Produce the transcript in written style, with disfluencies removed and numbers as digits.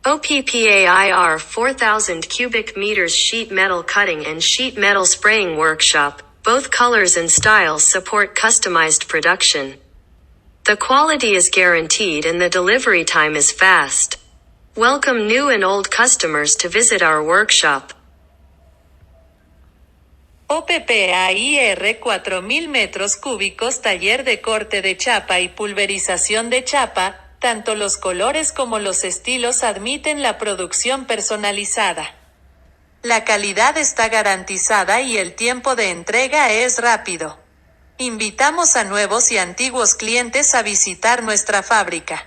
OPPAIR 4000 cubic meters sheet metal cutting and sheet metal spraying workshop. Both colors and styles support customized production. The quality is guaranteed and the delivery time is fast. Welcome new and old customers to visit our workshop. OPPAIR 4000 metros cúbicos taller de corte de chapa y pulverización de chapa, tanto los colores como los estilos admiten la producción personalizada. La calidad está garantizada y el tiempo de entrega es rápido. Invitamos a nuevos y antiguos clientes a visitar nuestra fábrica.